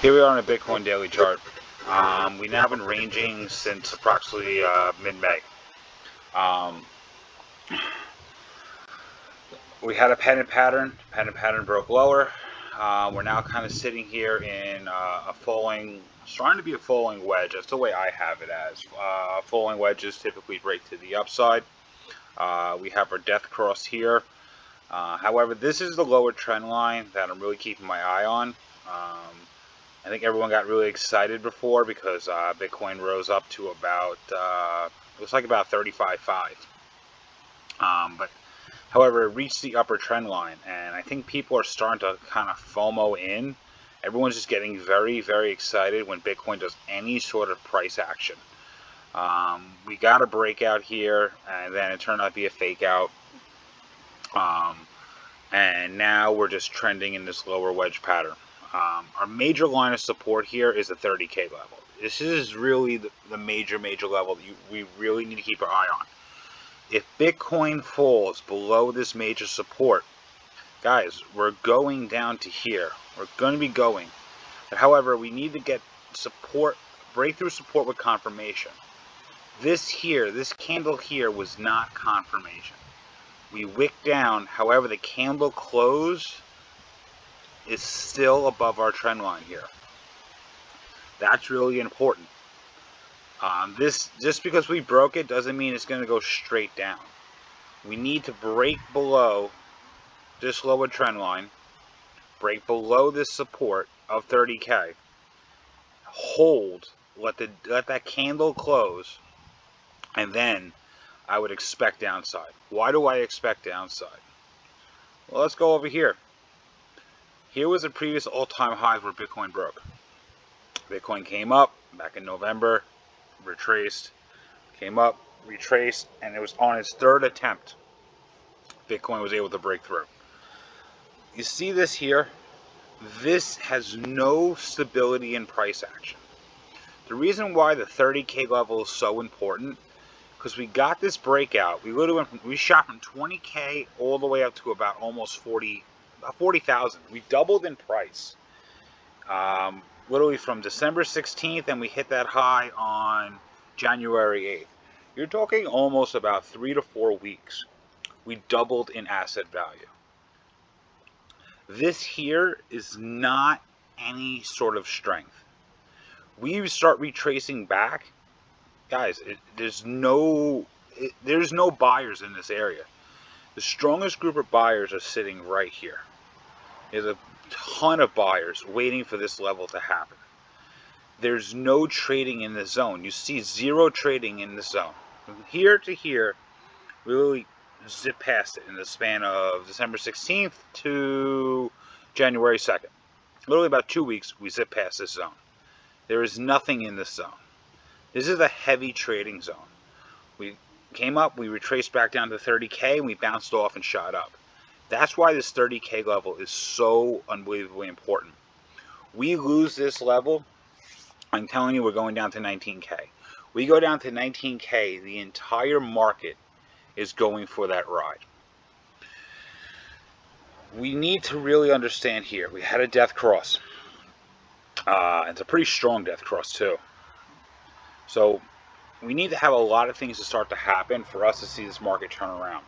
Here we are on a Bitcoin daily chart. We now have been ranging since approximately mid-May. Um, we had a pennant pattern. Pennant pattern broke lower. We're now kind of sitting here in a falling, starting to be a falling wedge. That's the way I have it as. Falling wedges typically break to the upside. We have our death cross here. However, this is the lower trend line that I'm really keeping my eye on. I think everyone got really excited before because Bitcoin rose up to about, it looks like about 35.5. But however, it reached the upper trend line, and I think people are starting to kind of FOMO in. Everyone's just getting very, very excited when Bitcoin does any sort of price action. We got a breakout here, and then it turned out to be a fake out. And now we're just trending in this lower wedge pattern. Our major line of support here is the 30K level. This is really the major level that we really need to keep our eye on. If Bitcoin falls below this major support, guys, we're going down to here. We're going to be going. But however, we need to get support, breakthrough support with confirmation. This here, this candle here was not confirmation. We wicked down, however, the candle close is still above our trend line here. That's really important. This, just because we broke it doesn't mean it's going to go straight down. We need to break below this lower trend line, break below this support of 30K, hold, let that candle close, and then I would expect downside. Why do I expect downside? Well, let's go over here. Here was the previous all-time highs where Bitcoin broke. Bitcoin came up back in November, retraced, came up, retraced, and it was on its third attempt Bitcoin was able to break through. You see this here? This has no stability in price action. The reason why the 30K level is so important, because we got this breakout. We literally we shot from 20K all the way up to about almost 40,000. We doubled in price. Literally from December 16th, and we hit that high on January 8th. You're talking almost about 3 to 4 weeks. We doubled in asset value. This here is not any sort of strength. We start retracing back, guys. There's no buyers in this area. The strongest group of buyers are sitting right here. There's a ton of buyers waiting for this level to happen. There's no trading in this zone. You see zero trading in this zone. From here to here, we really zip past it in the span of December 16th to January 2nd. Literally about 2 weeks, we zip past this zone. There is nothing in this zone. This is a heavy trading zone. We came up, we retraced back down to 30K, and we bounced off and shot up. That's why this 30K level is so unbelievably important. We lose this level, I'm telling you, we're going down to 19K. We go down to 19K, the entire market is going for that ride. We need to really understand here. We had a death cross. It's a pretty strong death cross too. So we need to have a lot of things to start to happen for us to see this market turn around.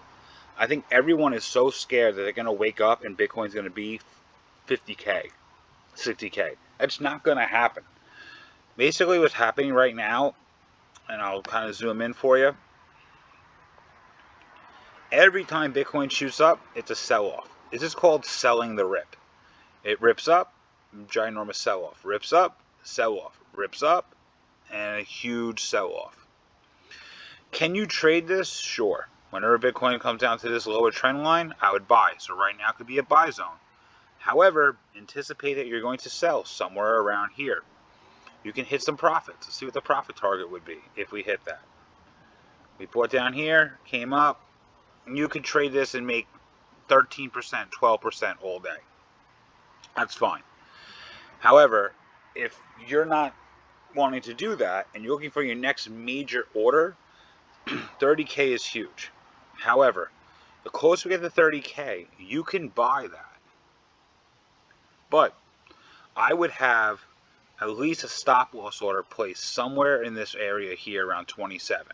I think everyone is so scared that they're going to wake up and Bitcoin's going to be 50K, 60K. That's not going to happen. Basically what's happening right now, and I'll kind of zoom in for you. Every time Bitcoin shoots up, it's a sell-off. This is called selling the rip. It rips up, ginormous sell-off. Rips up, sell-off. Rips up, and a huge sell-off. Can you trade this? Sure. Whenever Bitcoin comes down to this lower trend line, I would buy. So right now could be a buy zone. However, anticipate that you're going to sell somewhere around here. You can hit some profits. Let's see what the profit target would be if we hit that. We bought down here, came up. You could trade this and make 13%, 12% all day. That's fine. However, if you're not wanting to do that and you're looking for your next major order, 30K is huge. However, the closer we get to 30K, you can buy that. But I would have at least a stop loss order placed somewhere in this area here around 27.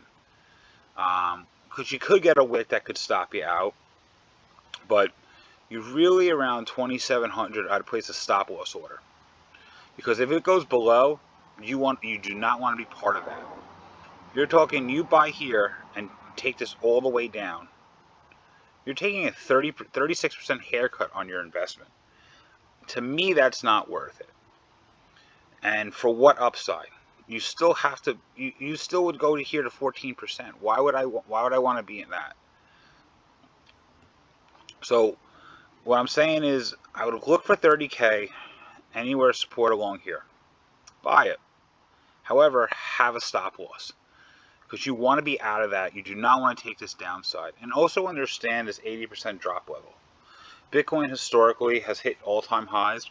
Because you could get a wick that could stop you out, but you really around 2700, I'd place a stop loss order. Because if it goes below, you do not want to be part of that. You're talking you buy here and take this all the way down. You're taking a 36% haircut on your investment. To me, that's not worth it. And for what upside? You still have to. You still would go to here to 14%. Why would I want to be in that? So what I'm saying is, I would look for 30K anywhere support along here. Buy it. However, have a stop loss, because you want to be out of that. You do not want to take this downside. And also understand this 80% drop level. Bitcoin historically has hit all-time highs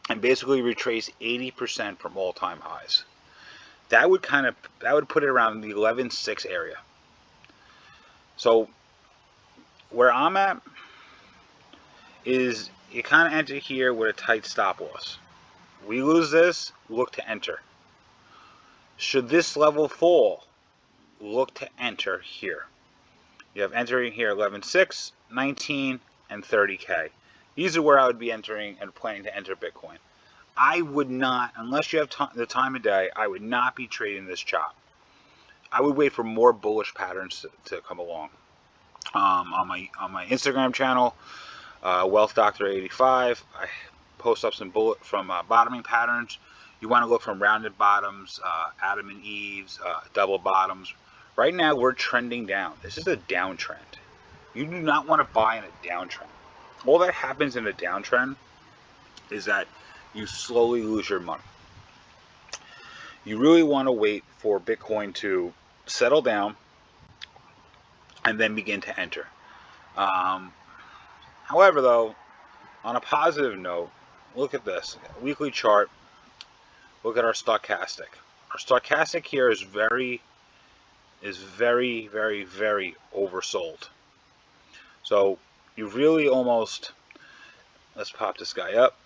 and basically retraced 80% from all-time highs. That would put it around the 11.6 area. So where I'm at is you kind of enter here with a tight stop loss. We lose this, look to enter. Should this level fall, look to enter here. You have entering here 11.6, 19, and 30K. These are where I would be entering and planning to enter Bitcoin. I would not, unless you have the time of day, I would not be trading this chop. I would wait for more bullish patterns to come along. On my Instagram channel, Wealth Doctor 85, I post up some bottoming patterns. You want to look from rounded bottoms, Adam and Eve's, double bottoms. Right now we're trending down. This is a downtrend. You do not want to buy in a downtrend. All that happens in a downtrend is that you slowly lose your money. You really want to wait for Bitcoin to settle down and then begin to enter. However, though, on a positive note, look at this weekly chart. Look at our stochastic. Our stochastic here is very, very, very oversold. So you really almost, let's pop this guy up.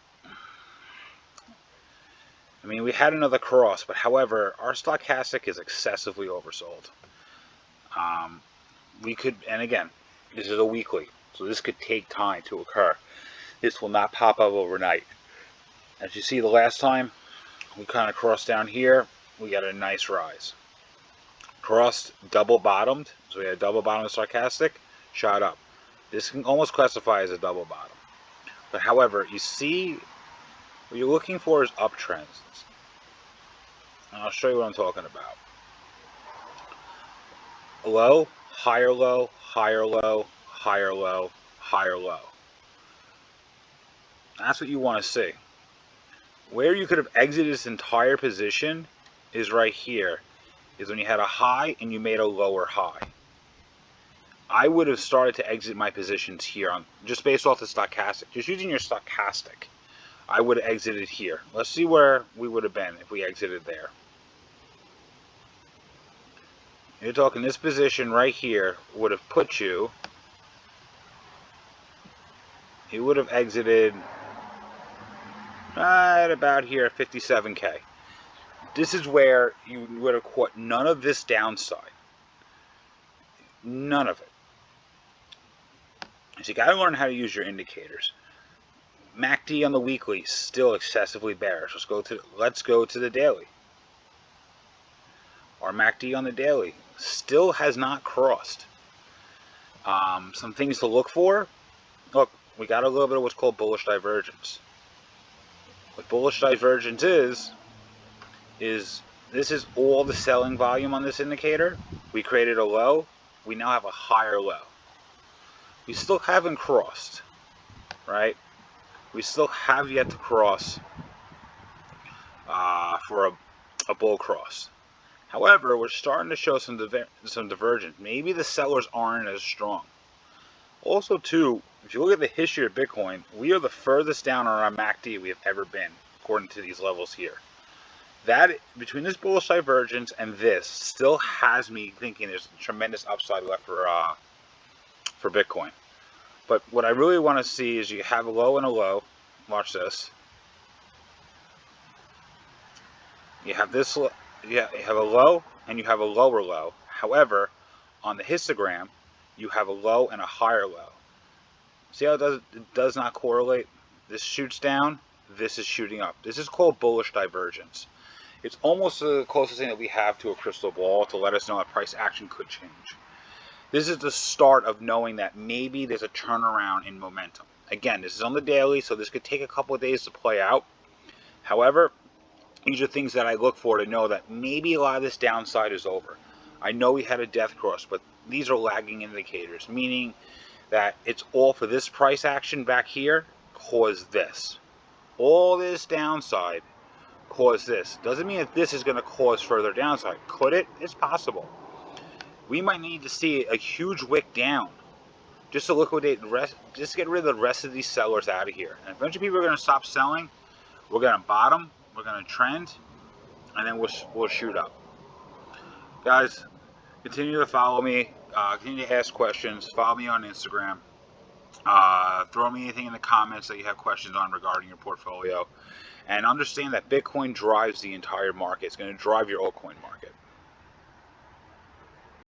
I mean, we had another cross, but however, our stochastic is excessively oversold. We could, and again, this is a weekly, so this could take time to occur. This will not pop up overnight. As you see the last time, we kind of crossed down here, we got a nice rise. Crossed, double bottomed, so we had a double bottom stochastic, shot up. This can almost classify as a double bottom. But however, you see, what you're looking for is uptrends. And I'll show you what I'm talking about. Low, higher low, higher low, higher low, higher low. That's what you want to see. Where you could have exited this entire position is right here. Is when you had a high and you made a lower high. I would have started to exit my positions here on just based off the stochastic. Just using your stochastic, I would have exited here. Let's see where we would have been if we exited there. You're talking this position right here would have put you. You would have exited right about here, 57K. This is where you would have caught none of this downside. None of it. So you got to learn how to use your indicators. MACD on the weekly still excessively bearish. Let's go to the daily. Our MACD on the daily still has not crossed. Some things to look for. Look, we got a little bit of what's called bullish divergence. What bullish divergence is this is all the selling volume on this indicator. We created a low. We now have a higher low. We still haven't crossed, right? We still have yet to cross for a bull cross. However, we're starting to show some divergence. Maybe the sellers aren't as strong. Also, too, if you look at the history of Bitcoin, we are the furthest down on our MACD we have ever been, according to these levels here. That, between this bullish divergence and this, still has me thinking there's tremendous upside left for Bitcoin. But what I really want to see is you have a low and a low. Watch this. You have this, you have a low and you have a lower low. However, on the histogram, you have a low and a higher low. See how it does not correlate? This shoots down, this is shooting up. This is called bullish divergence. It's almost the closest thing that we have to a crystal ball to let us know that price action could change. This is the start of knowing that maybe there's a turnaround in momentum. Again, this is on the daily, so this could take a couple of days to play out. However, these are things that I look for to know that maybe a lot of this downside is over. I know we had a death cross, but these are lagging indicators, meaning that it's all for this price action back here caused this. All this downside caused this. Doesn't mean that this is going to cause further downside. Could it? It's possible. We might need to see a huge wick down just to liquidate the rest, just get rid of the rest of these sellers out of here. And eventually people are going to stop selling. We're going to bottom, we're going to trend, and then we'll shoot up. Guys, continue to follow me, continue to ask questions, follow me on Instagram, throw me anything in the comments that you have questions on regarding your portfolio, and understand that Bitcoin drives the entire market. It's going to drive your altcoin market.